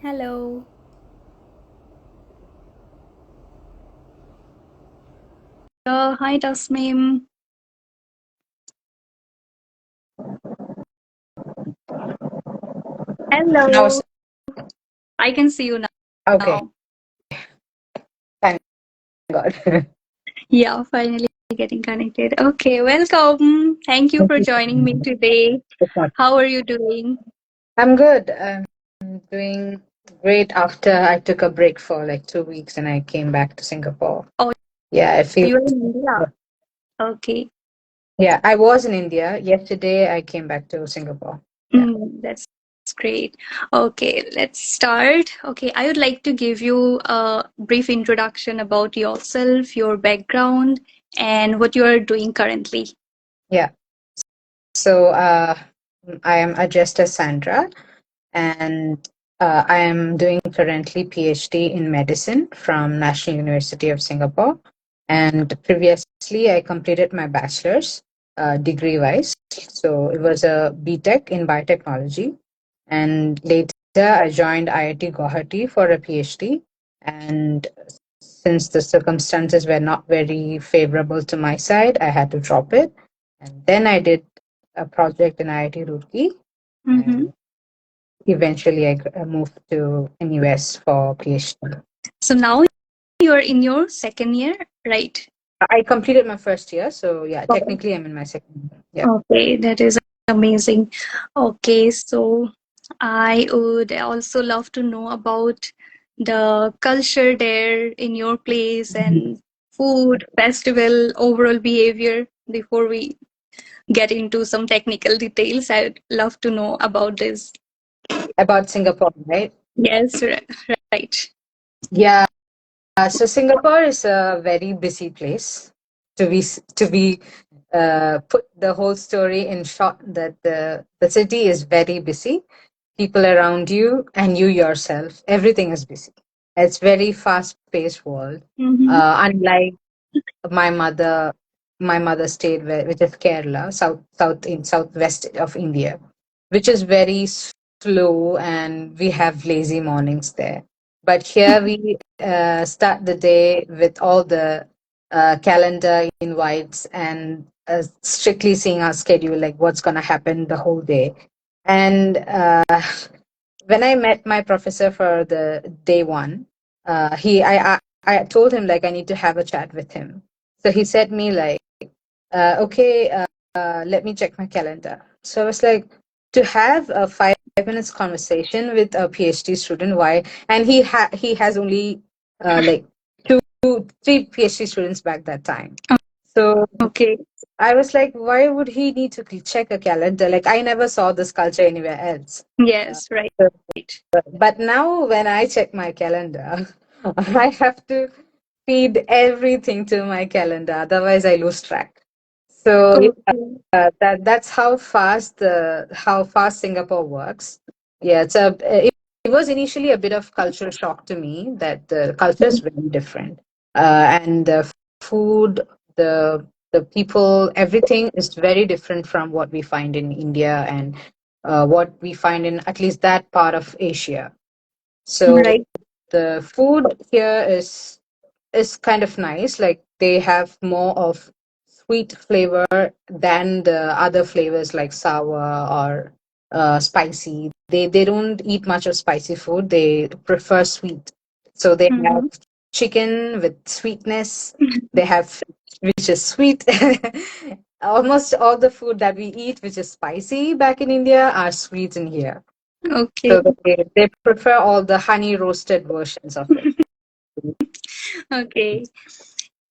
Hello. Hi Tasmim. Now, Hello. I can see you okay, now. thank God. Yeah, finally getting connected. Okay, welcome. Thank you Thank for you so joining me much. today. So much. How are you doing? I'm good. I'm doing great after I took a break for like 2 weeks and I came back to Singapore. Oh, Yeah, I feel. you're in India. Okay. Yeah, I was in India. Yesterday, I came back to Singapore. Yeah. That's great. Okay, let's start. Okay, I would like to give you a brief introduction about yourself, your background, and what you are doing currently. Yeah. So, I am addressed as Sandra, and I am doing currently PhD in medicine from National University of Singapore. And previously, I completed my bachelor's degree wise. So it was a BTech in biotechnology. And later, I joined IIT Guwahati for a PhD. And since the circumstances were not very favorable to my side, I had to drop it. And then I did a project in IIT Roorkee. Mm-hmm. And eventually, I moved to NUS for PhD. So now you're in your second year, right? I completed my first year, so yeah, technically I'm in my second year. Yeah. Okay, that is amazing. Okay, so I would also love to know about the culture there in your place and food, festival, overall behavior before we get into some technical details. I'd love to know about this. About Singapore, right? Yes, right. Yeah. So Singapore is a very busy place. To be put the whole story in short, that the city is very busy. People around you and you yourself, everything is busy. It's very fast paced world. Mm-hmm. Unlike my mother my mother state, which is Kerala, south in southwest of India, which is very slow, and we have lazy mornings there. But here we start the day with all the calendar invites and strictly seeing our schedule, like what's going to happen the whole day. And when I met my professor for the day one, I told him like I need to have a chat with him. So he said me like, okay, let me check my calendar. So I was like, to have a 5 minutes conversation with a PhD student, why? And he has only like three PhD students back that time. So Okay. I was like, why would he need to check a calendar? Like I never saw this culture anywhere else. Uh, Yes, right. so but now when I check my calendar, I have to feed everything to my calendar, otherwise I lose track. So yeah, Okay. that's how fast Singapore works. Yeah, it was initially a bit of cultural shock to me that the culture is very different, and the food, the people, everything is very different from what we find in India and what we find in at least that part of Asia. So Right. the food here is kind of nice. Like they have more of sweet flavor than the other flavors like sour or spicy. They don't eat much of spicy food. They prefer sweet. So they have Mm-hmm. chicken with sweetness. They have fish, which is sweet. Almost all the food that we eat, which is spicy back in India, are sweet in here. Okay. So they prefer all the honey roasted versions of it. Okay.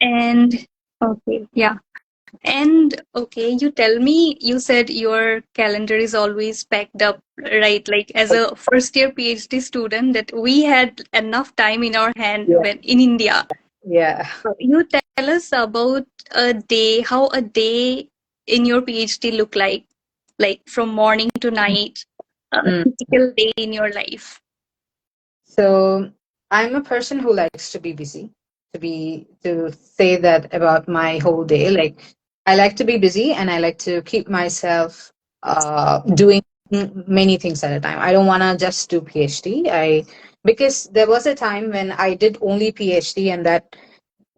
And okay, yeah. And okay, you tell me, you said your calendar is always packed up, right? Like as a first year PhD student, that we had enough time in our hand Yeah, when in India. yeah. So you tell us about a day, how a day in your PhD look like from morning to night, a Mm. typical day in your life. So I'm a person who likes to be busy. To say that about my whole day, like I like to be busy and I like to keep myself doing many things at a time. I don't want to just do PhD. I Because there was a time when I did only PhD, and that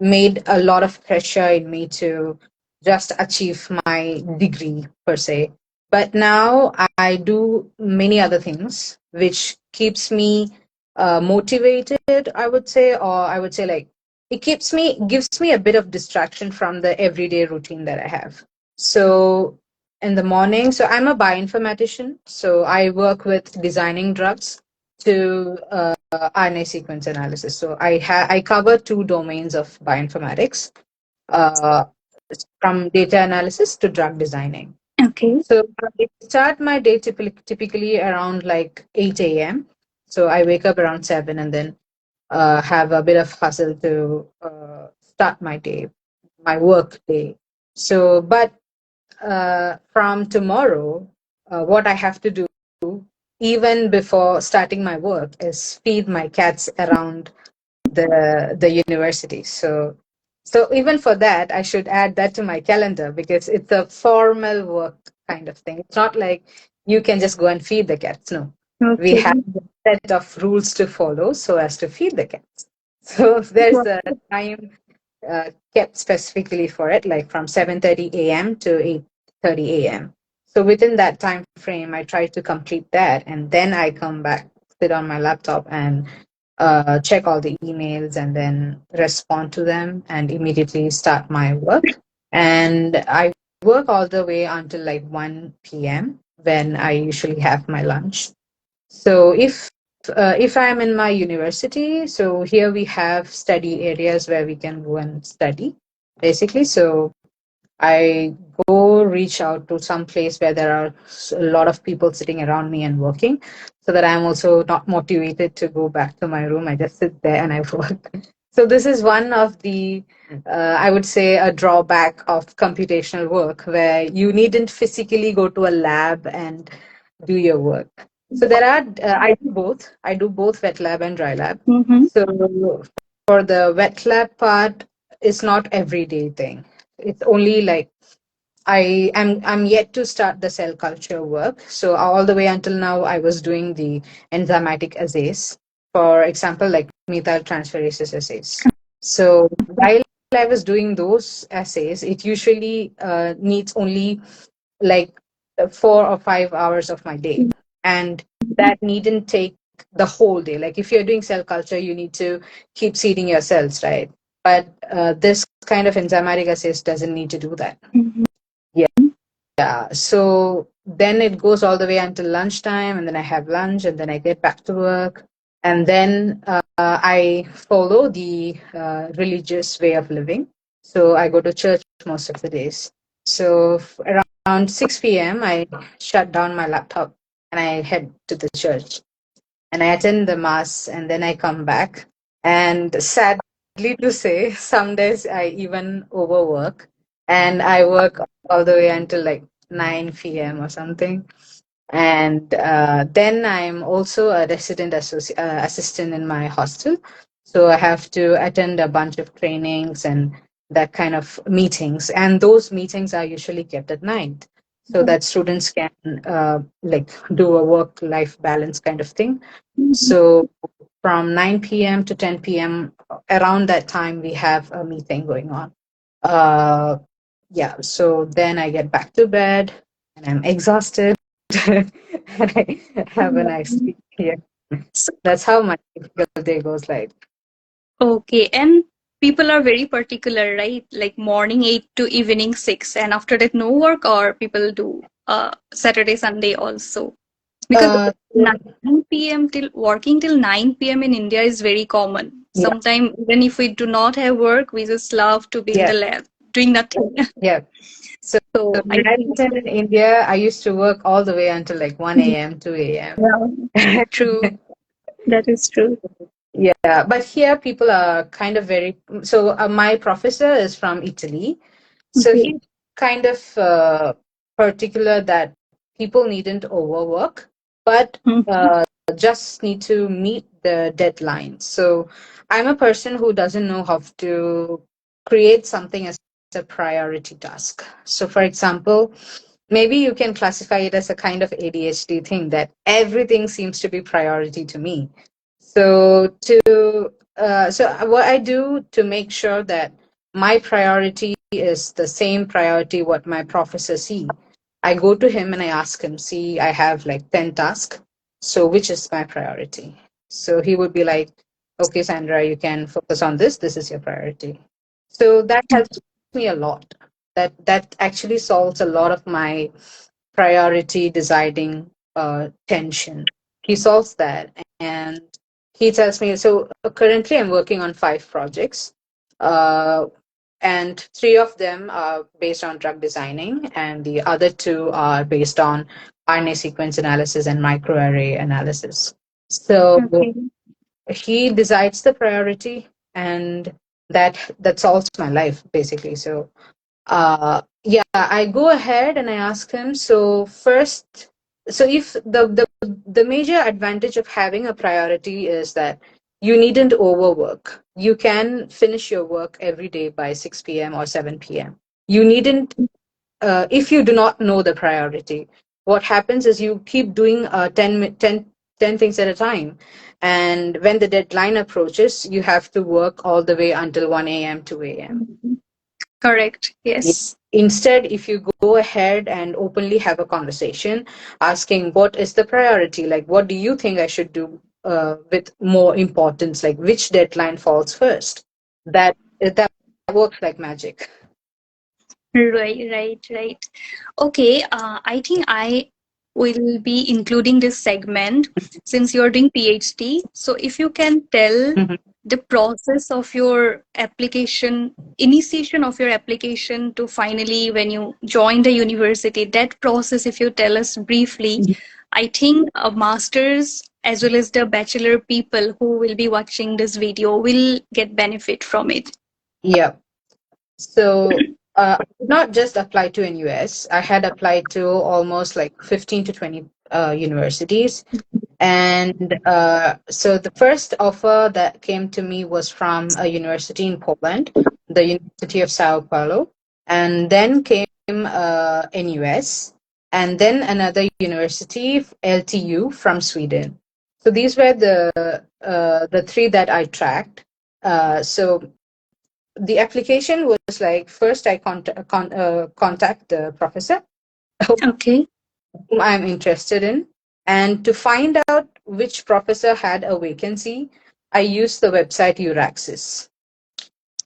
made a lot of pressure in me to just achieve my degree per se. But now I do many other things which keeps me motivated, I would say, or I would say like it gives me a bit of distraction from the everyday routine that I have. So in the morning, so I'm a bioinformatician, so I work with designing drugs to RNA sequence analysis. So I cover two domains of bioinformatics, uh, from data analysis to drug designing. Okay. So I start my day typically around like 8 a.m. So I wake up around 7 and then have a bit of hustle to start my day, my work day. So, but from tomorrow, what I have to do even before starting my work is feed my cats around the university. So even for that, I should add that to my calendar because it's a formal work kind of thing. It's not like you can just go and feed the cats. No, we Okay. have a set of rules to follow so as to feed the cats. So there's a time kept specifically for it, like from 7:30 a.m. to 8:30 a.m. So within that time frame, I try to complete that, and then I come back, sit on my laptop, and check all the emails, and then respond to them, and immediately start my work. And I work all the way until like 1 p.m. when I usually have my lunch. So if I'm in my university, so here we have study areas where we can go and study, basically. So I go reach out to some place where there are a lot of people sitting around me and working, so that I'm also not motivated to go back to my room. I just sit there and I work. So this is one of the, I would say, a drawback of computational work, where you needn't physically go to a lab and do your work. So there are, I do both. I do both wet lab and dry lab. Mm-hmm. So for the wet lab part, it's not everyday thing. It's only like I'm yet to start the cell culture work. So all the way until now, I was doing the enzymatic assays. For example, like methyl transferases assays. So while I was doing those assays, it usually needs only like 4 or 5 hours of my day, and that needn't take the whole day. Like if you're doing cell culture, you need to keep seeding your cells, right? But this kind of enzymatic assays doesn't need to do that. Yeah, so then it goes all the way until lunchtime, and then I have lunch, and then I get back to work. And then I follow the religious way of living. So I go to church most of the days. So around 6 p.m., I shut down my laptop and I head to the church and I attend the mass, and then I come back. And sadly to say, some days I even overwork and I work all the way until like 9 p.m. or something. And then I'm also a assistant in my hostel. So I have to attend a bunch of trainings and that kind of meetings. And those meetings are usually kept at night so that students can like do a work life balance kind of thing. So from 9 p.m. to 10 p.m., around that time, we have a meeting going on. Uh, yeah, so then I get back to bed and I'm exhausted and I have a nice sleep here. So, That's how my typical day goes like. okay, and people are very particular, right? Like morning 8 to evening 6, and after that, no work, or people do Saturday, Sunday also. Because Uh, 9 p.m. till working till 9 p.m. in India is very common. yeah, Sometimes, even if we do not have work, we just love to be in yeah, the lab doing nothing. yeah. So, so So, when I I think, was in India, I used to work all the way until like 1 a.m., 2 yeah, a.m. true. That is true. Yeah, but here people are kind of very. So my professor is from Italy, so Okay. he's kind of particular that people needn't overwork, but Mhm. just need to meet the deadlines. So I'm a person who doesn't know how to create something as a priority task. So for example, maybe you can classify it as a kind of ADHD thing, that everything seems to be priority to me. So what I do to make sure that my priority is the same priority what my professor see, I go to him and I ask him, see, I have like 10 tasks, so which is my priority? So he would be like, okay, Sandra, you can focus on this, this is your priority. So that helps me a lot. That actually solves a lot of my priority deciding tension. He solves that, and he tells me, so currently I'm working on 5 projects, uh, and 3 of them are based on drug designing, and the other 2 are based on RNA sequence analysis and microarray analysis. So Okay. he decides the priority, and that solves my life basically. So yeah, I go ahead and I ask him, so first, so if the major advantage of having a priority is that you needn't overwork. You can finish your work every day by 6 p.m. or 7 p.m. You needn't, if you do not know the priority, what happens is you keep doing 10 things at a time. And when the deadline approaches, you have to work all the way until 1 a.m., 2 a.m. Mhm. Correct. Yes. Instead, if you go ahead and openly have a conversation, asking what is the priority, like what do you think I should do with more importance, like which deadline falls first, that works like magic. Right, right, right. Okay, I think I will be including this segment since you're doing PhD. So if you can tell Mhm. the process of your application, initiation of your application to finally when you join the university, that process, if you tell us briefly, I think a master's as well as the bachelor people who will be watching this video will get benefit from it. Yeah. So I did not just apply to NUS. I had applied to almost like 15 to 20 universities. And so the first offer that came to me was from a university in Poland, the University of Sao Paulo. And then came NUS, and then another university, LTU from Sweden. So these were the 3 that I tracked. So the application was like, first I contact the professor Okay. whom I'm interested in. And to find out which professor had a vacancy, I used the website Euraxis.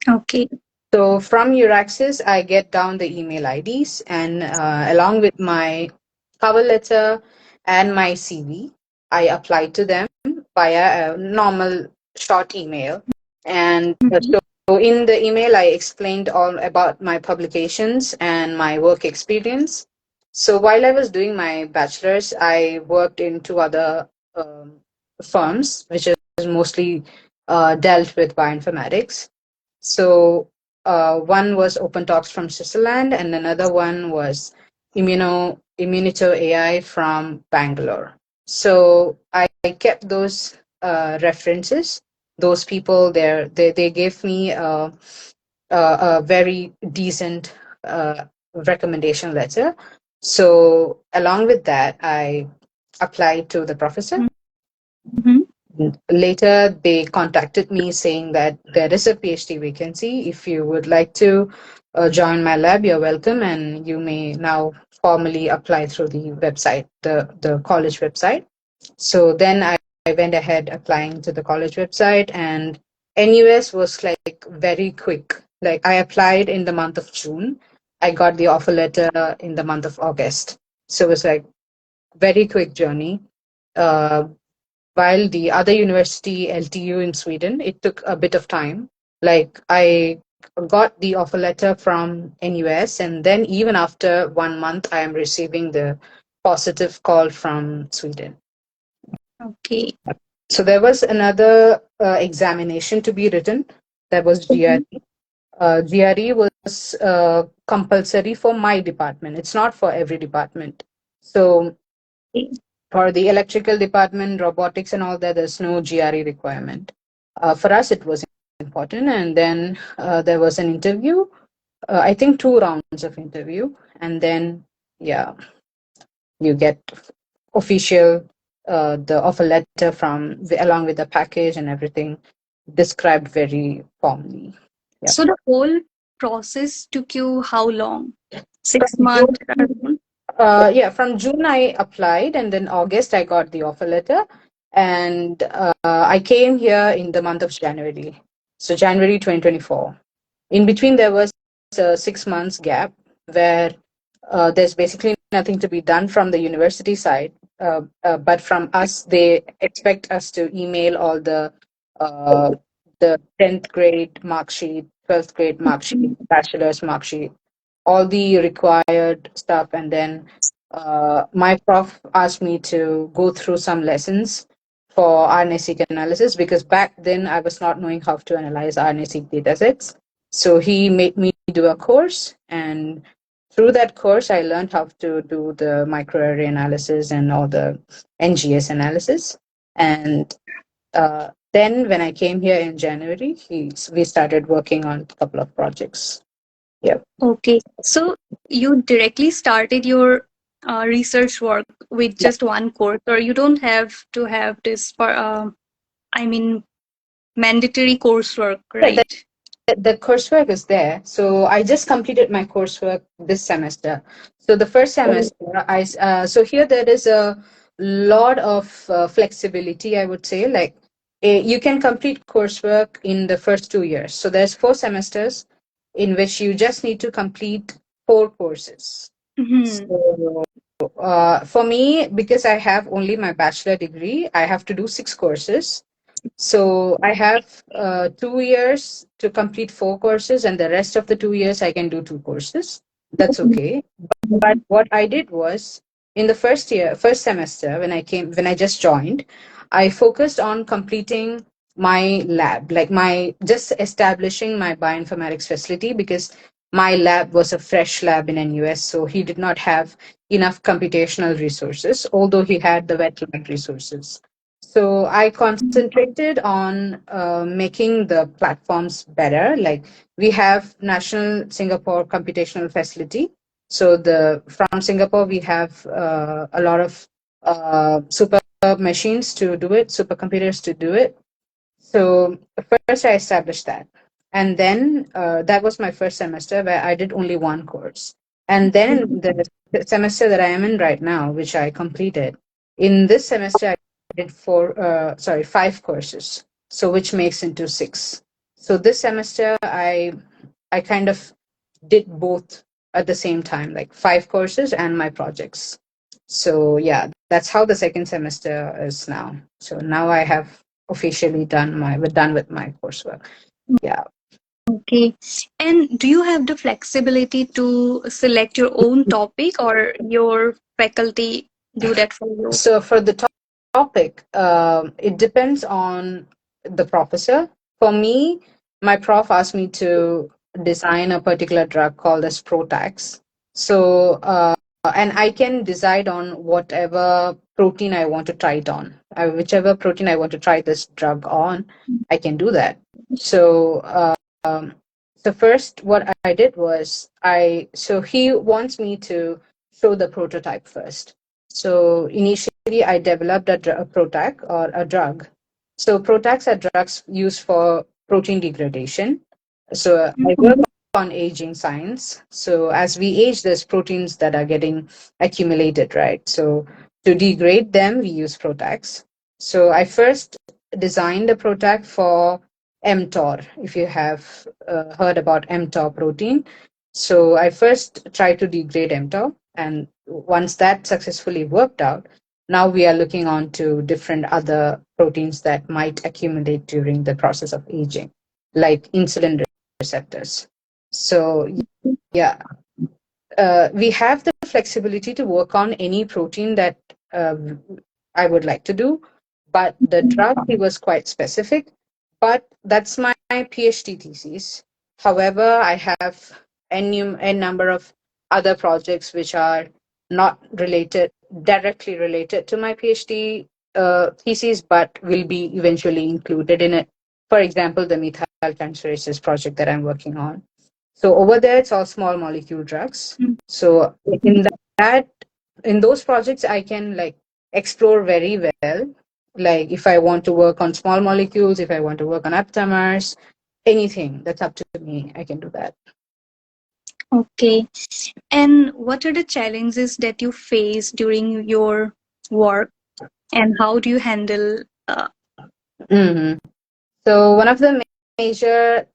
Okay. So from Euraxis, I get down the email IDs, and along with my cover letter and my CV, I apply to them via a normal short email. And Mhm. so in the email, I explained all about my publications and my work experience. So while I was doing my bachelor's, I worked in 2 other firms, which is mostly dealt with bioinformatics. So one was Open Talks from Switzerland, and another one was Immunito AI from Bangalore. So I kept those references. Those people there, they gave me a very decent recommendation letter. So along with that, I applied to the professor. Mhm. Later, they contacted me saying that there is a PhD vacancy. If you would like to join my lab, you're welcome, and you may now formally apply through the website, the college website. So then I went ahead applying to the college website, and NUS was like very quick. Like I applied in the month of June, I got the offer letter in the month of August. So it was like very quick journey. Uh, while the other university, LTU in Sweden, it took a bit of time. Like I got the offer letter from NUS, and then even after 1 month, I am receiving the positive call from Sweden. Okay. So there was another examination to be written. That was Mhm. GRE. GRE was compulsory for my department. It's not for every department. So for the electrical department, robotics, and all that, there's no GRE requirement. For us, it was important. And then there was an interview, I think 2 rounds of interview. And then yeah, you get official the offer letter from along with the package and everything described very formally. Yeah. So the whole process took you how long? Six From months June, around? yeah, from June I applied, and then August I got the offer letter, and I came here in the month of January, so January 2024. In between, there was a 6 months gap where there's basically nothing to be done from the university side, but from us, they expect us to email all uh, the 10th grade mark sheet, 12th grade mark sheet, bachelor's mark sheet, all the required stuff, and then my prof asked me to go through some lessons for RNA-seq analysis because back then I was not knowing how to analyze RNA-seq datasets. So he made me do a course, and through that course, I learned how to do the microarray analysis and all the NGS analysis. And then when I came here in January, we started working on a couple of projects. Yeah. Okay. So you directly started your research work with just one course, or you don't have to have this for, I mean, mandatory coursework, Yeah, right? the coursework is there. So I just completed my coursework this semester. So the first Oh. semester, so here there is a lot of flexibility, I would say. Like you can complete coursework in the first 2 years. So there's 4 semesters in which you just need to complete 4 courses. Hmm. So for me, because I have only my bachelor degree, I have to do 6 courses. So I have 2 years to complete 4 courses, and the rest of the 2 years I can do 2 courses. That's okay. But what I did was in the first semester when I just joined, I focused on completing my lab, like my just establishing my bioinformatics facility because my lab was a fresh lab in NUS, so he did not have enough computational resources, although he had the wet lab resources. So I concentrated on making the platforms better. Like we have National Singapore Computational Facility. So the from Singapore we have a lot of super machines to do it, supercomputers to do it. So first I established that. And then that was my first semester where I did only one course. And then in the semester that I am in right now, which I completed, in this semester I did 5 courses. So which makes into 6. So this semester I kind of did both at the same time, like 5 courses and my projects. So yeah, that's how the second semester is now. So now I have officially done with my coursework. Yeah. Okay. And do you have the flexibility to select your own topic, or your faculty do that for you? So for the topic, it depends on the professor. For me, my prof asked me to design a particular drug called as Protax. So and I can decide on whatever protein I want to try it on. Whichever protein I want to try this drug on, I can do that. So um, so first, what I did was so he wants me to show the prototype first. So initially, I developed a Protac or a drug. So Protacs are drugs used for protein degradation. So I work on aging science. So as we age, there's proteins that are getting accumulated, right? So to degrade them, we use Protacs. So I first designed a Protac for mTOR, if you have heard about mTOR protein. So I first tried to degrade mTOR, and once that successfully worked out, now we are looking on to different other proteins that might accumulate during the process of aging, like insulin receptors. So yeah, we have the flexibility to work on any protein that uh, I would like to do, but the drug he was quite specific. But that's my PhD thesis. However, I have a number of other projects which are not directly related to my PhD thesis, but will be eventually included in it. For example, the methyl transferases project that I'm working on. So over there, it's all small molecule drugs. So in that in those projects I can like explore very well. Like if I want to work on small molecules, if I want to work on aptamers, anything that's up to me, I can do that. Okay. And what are the challenges that you face during your work, and how do you handle? Hmm. So one of the major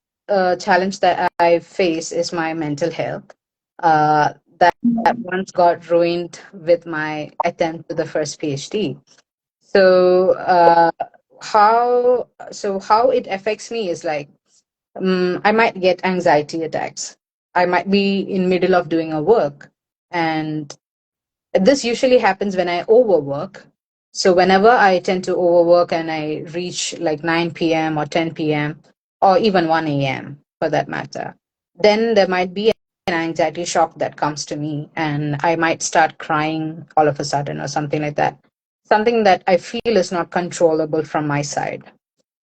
challenge that I face is my mental health. That once got ruined with my attempt to the first PhD. So how it affects me is like I might get anxiety attacks. I might be in middle of doing a work, and this usually happens when I overwork. So whenever I tend to overwork and I reach like 9 p.m. or 10 p.m. or even 1 a.m. for that matter, then there might be an anxiety shock that comes to me and I might start crying all of a sudden or something like that. Something that I feel is not controllable from my side.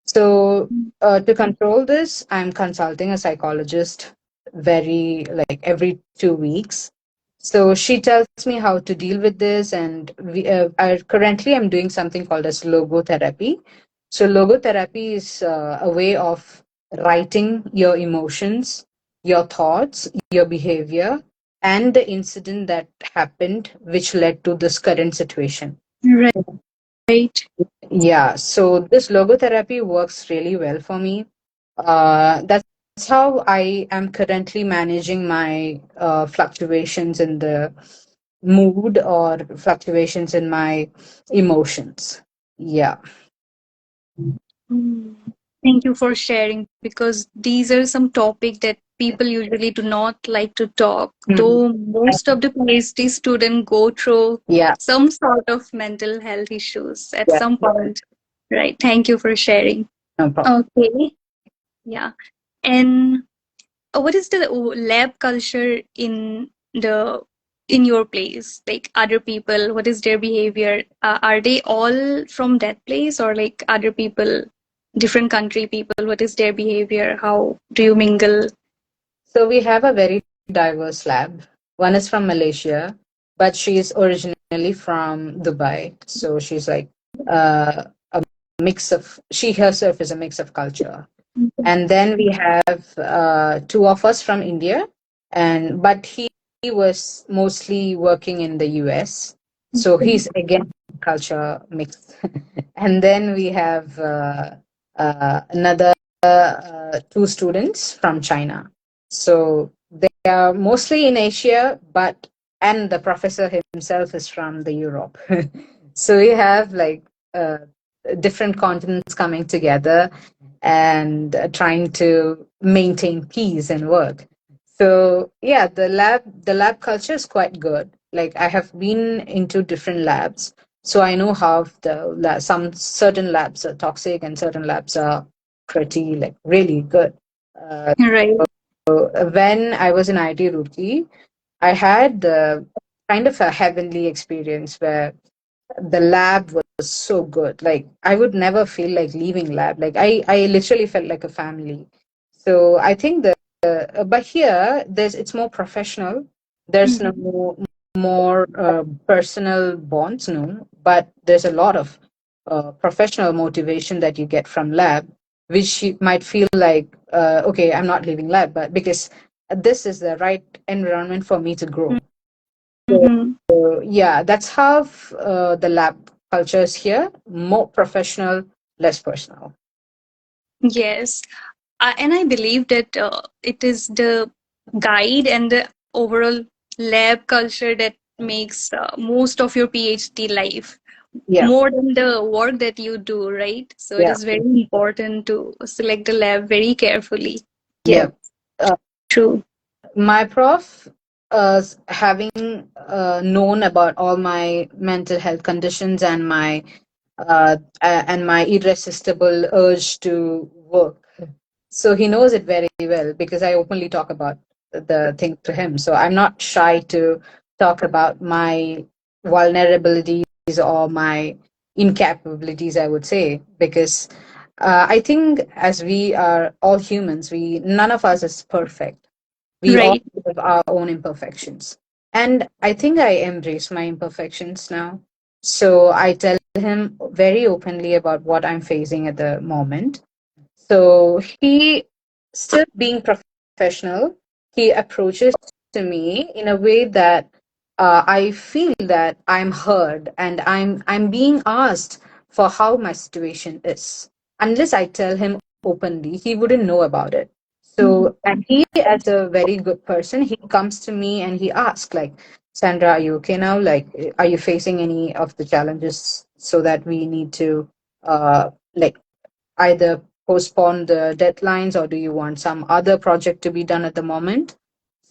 So, to control this, I'm consulting a psychologist very like every 2 weeks. So she tells me how to deal with this, and currently I'm doing something called as logotherapy. So logotherapy is a way of writing your emotions, your thoughts, your behavior, and the incident that happened, which led to this current situation. Right. Yeah, so this logotherapy works really well for me. That's how I am currently managing my fluctuations in the mood or fluctuations in my emotions. Yeah. Mm. Thank you for sharing, because these are some topics that people usually do not like to talk. Mhm. Though most of the PhD students go through Yeah. some sort of mental health issues at Yeah. some point. Right. Thank you for sharing. No problem. Okay. Yeah. And what is the lab culture the in your place? Like other people, what is their behavior? Are they all from that place, or like other people, different country people? What is their behavior? How do you mingle? So we have a very diverse lab. One is from Malaysia, but she is originally from Dubai. So she's like a mix of, she herself is a mix of culture. And then we have two of us from India, and but he was mostly working in the US, so he's again culture mix. And then we have another two students from China. So they are mostly in Asia, but and the professor himself is from the Europe. So we have like different continents coming together and trying to maintain peace and work. So yeah, the lab culture is quite good. Like I have been into different labs, so I know how some certain labs are toxic and certain labs are pretty like really good. Uh, Right. when I was in IT Roorkee, I had the kind of a heavenly experience where the lab was so good. Like I would never feel like leaving lab. Like I literally felt like a family. So I think but here it's more professional. There's no Mhm. more personal bonds, no, but there's a lot of professional motivation that you get from lab, which you might feel like, okay, I'm not leaving lab, but because this is the right environment for me to grow. Mhm. So yeah, that's how the lab culture is here. More professional, less personal. Yes. And I believe that it is the guide and the overall lab culture that makes most of your PhD life Yeah, more than the work that you do, right? So it yeah, is very important to select the lab very carefully. Yes, yeah. Uh, true. my prof, having known about all my mental health conditions and my irresistible urge to work, so he knows it very well because I openly talk about the thing to him. So I'm not shy to talk about my vulnerabilities or my incapabilities, I would say, because I think as we are all humans, we none of us is perfect. We all Right. have our own imperfections. And I think I embrace my imperfections now. So I tell him very openly about what I'm facing at the moment. So he, still being professional, he approaches to me in a way that I feel that I'm heard and I'm being asked for how my situation is. Unless I tell him openly, he wouldn't know about it. Mhm. So, and he, as a very good person, he comes to me and he asks, like, Sandra, are you okay now? Like, are you facing any of the challenges so that we need to like either postpone the deadlines, or do you want some other project to be done at the moment?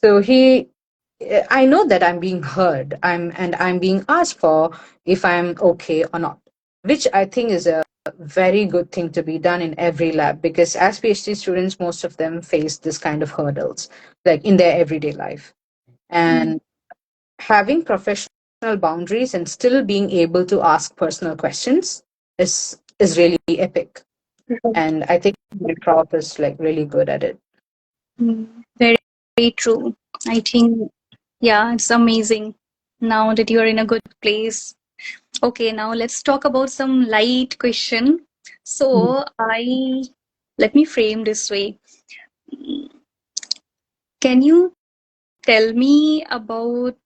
So I know that I'm being heard, I'm being asked for if I'm okay or not, which I think is a very good thing to be done in every lab, because as PhD students, most of them face this kind of hurdles, like in their everyday life. Mm. And having professional boundaries and still being able to ask personal questions is really epic. Right. And I think my prof is like really good at it. Very, very true. I think, yeah, it's amazing now that you're in a good place. Okay, now let's talk about some light question. Mhm. So, let me frame this way. Mm, Can you tell me about,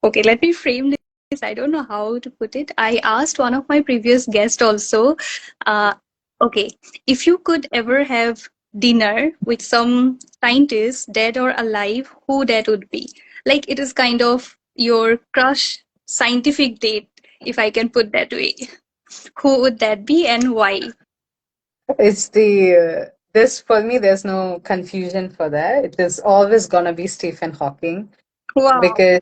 okay, let me frame this. I don't know how to put it. I asked one of my previous guests also, uh, okay, if you could ever have dinner with some scientist, dead or alive, who that would be? Like, it is kind of your crush scientific date, if I can put that way. Who would that be and why? It's the this for me. There's no confusion for that. It is always gonna be Stephen Hawking, Wow. because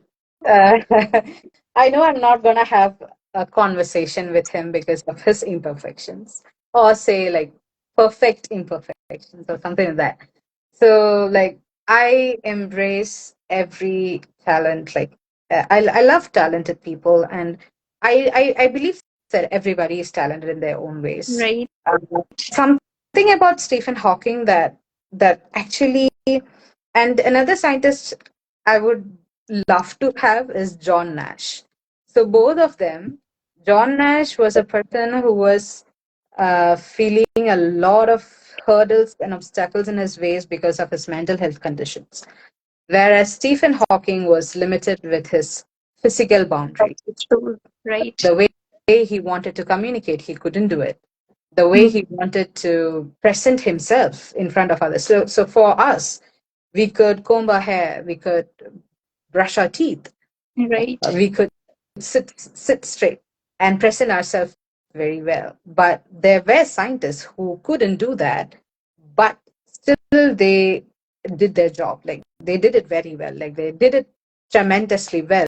I know I'm not gonna have a conversation with him because of his imperfections, or say like perfect imperfections or something like that. So like I embrace every talent. Like I love talented people, and I believe that everybody is talented in their own ways. Right, Something about Stephen Hawking that actually, and another scientist I would love to have is John Nash. So both of them, John Nash was a person who was feeling a lot of hurdles and obstacles in his ways because of his mental health conditions, whereas Stephen Hawking was limited with his physical boundaries. that's true. Right. The way he wanted to communicate, he couldn't do it. The way Mm. he wanted to present himself in front of others. So for us, we could comb our hair, we could brush our teeth, Right, we could sit straight and present ourselves very well. But there were scientists who couldn't do that, but still they did their job. Like they did it very well. Like they did it tremendously well,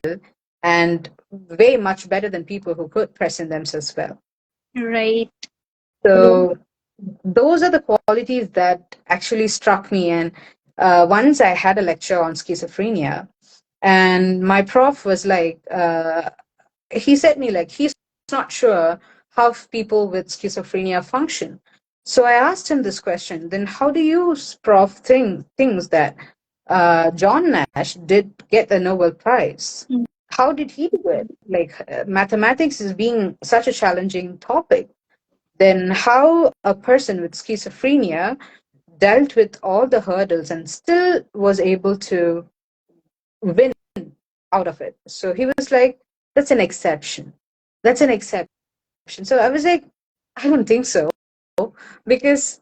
and way much better than people who could present themselves well. right. True. So those are the qualities that actually struck me. And once I had a lecture on schizophrenia, and my prof was like, he said me like he's not sure how people with schizophrenia function. So I asked him this question: then how do you, prof, things that John Nash did get the Nobel Prize? Mm. How did he do it? Like mathematics is being such a challenging topic, then how a person with schizophrenia dealt with all the hurdles and still was able to win out of it. So he was like, that's an exception. That's an exception. So I was like, I don't think so, because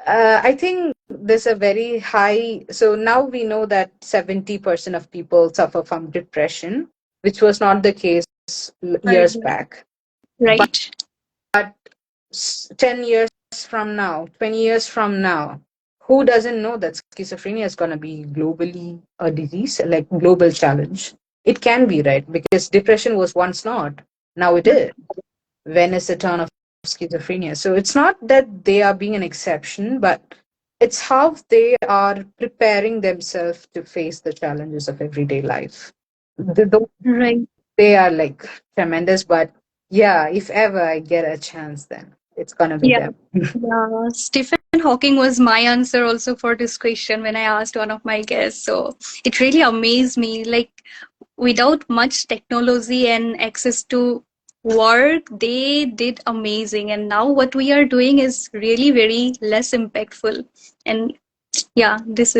I think there's a very high. So now we know that 70% of people suffer from depression, which was not the case years Right. back. But Right. 10 years from now, 20 years from now, who doesn't know that schizophrenia is going to be globally a disease, like global challenge? It can be, right? Because depression was once not, now it is. When is the turn of schizophrenia? So it's not that they are being an exception, but it's how they are preparing themselves to face the challenges of everyday life. Though Right. they are like tremendous, but yeah, if ever I get a chance, then it's gonna be Yeah. them. Yeah. Stephen Hawking was my answer also for this question when I asked one of my guests. So it really amazed me. Like, without much technology and access to work, they did amazing. And now what we are doing is really very less impactful. And yeah, this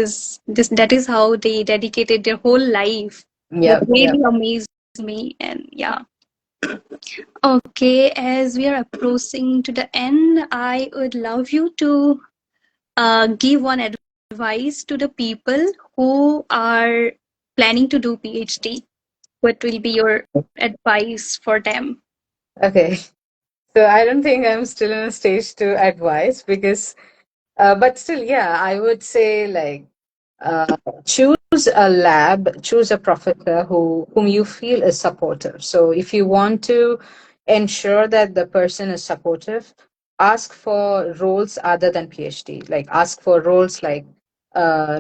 that is how they dedicated their whole life. That Yep, yep. really amazed me. And yeah. Okay, as we are approaching to the end, I would love you to give one advice to the people who are planning to do PhD. What will be your advice for them? Okay. So I don't think I'm still in a stage to advise because, but still, yeah, I would say like uh, choose a lab, choose a professor whom you feel is supportive. So if you want to ensure that the person is supportive, ask for roles other than PhD. Like ask for roles like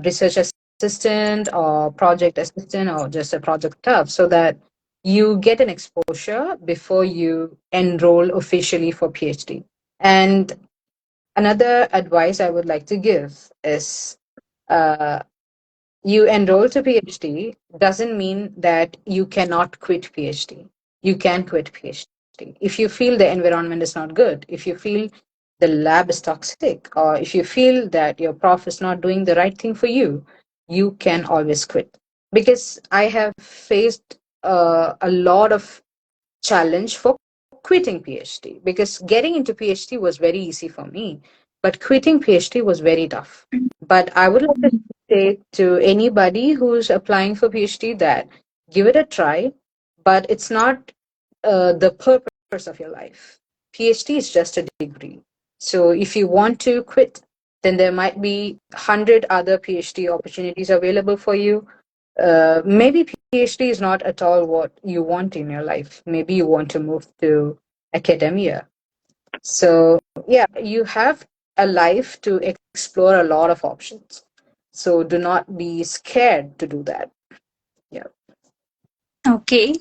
research assistant or project assistant or just a project staff, so that you get an exposure before you enroll officially for PhD. And another advice I would like to give is uh, you enroll to PhD doesn't mean that you cannot quit PhD. You can quit PhD. If you feel the environment is not good, if you feel the lab is toxic, or if you feel that your prof is not doing the right thing for you can always quit. Because I have faced a lot of challenge for quitting PhD, because getting into PhD was very easy for me, but quitting PhD was very tough. But I would like to say to anybody who's applying for PhD that give it a try, but it's not the purpose of your life. PhD is just a degree. So if you want to quit, then there might be 100 other PhD opportunities available for you. Maybe PhD is not at all what you want in your life. Maybe you want to move to academia. So, yeah, you have a life to explore a lot of options. So, do not be scared to do that. Yeah. Okay,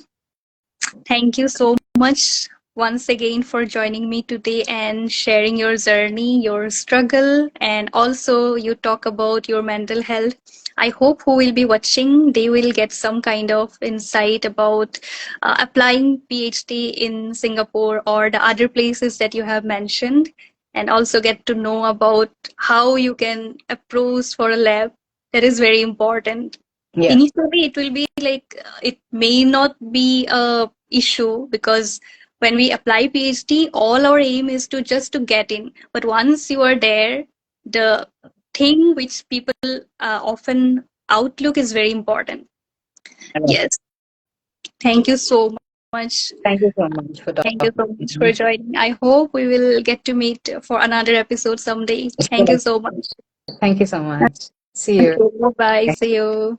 thank you so much once again for joining me today and sharing your journey, your struggle, and also you talk about your mental health. I hope who will be watching, they will get some kind of insight about applying PhD in Singapore or the other places that you have mentioned, and also get to know about how you can approach for a lab. That is very important. Yeah. Initially it will be like it may not be a issue because when we apply PhD all our aim is to just to get in, but once you are there, the thing which people often outlook is very important. Yes, thank you so much. Thank you so much for Thank you talking so to much for me. joining. I hope we will get to meet for another episode someday. Thank you Sure. so much. Thank you so much. See you. Okay, bye, see you.